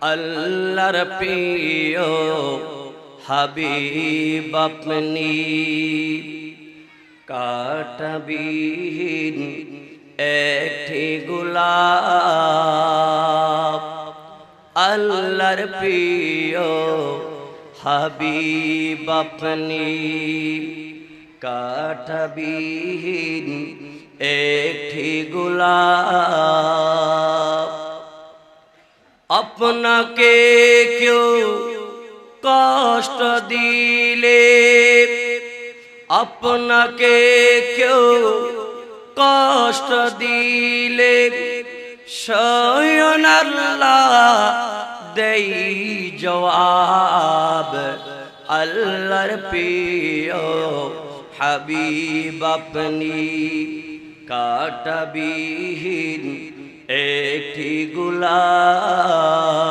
আল্লাহর প্রিয় হাবিব আপনি কাঁটাবিহীন একটি গোলাপ আল্লাহর প্রিয় হাবিব আপনি কাঁটাবিহীন একটি গোলাপ আপনাকে কেউ কষ্ট দিলে আপনাকে কেউ কষ্ট দিলে স্বয়ং আল্লাহ দেই জবাব আল্লাহর প্রিয় হাবিব আপনি কাঁটাবিহীন একটি গোলাপ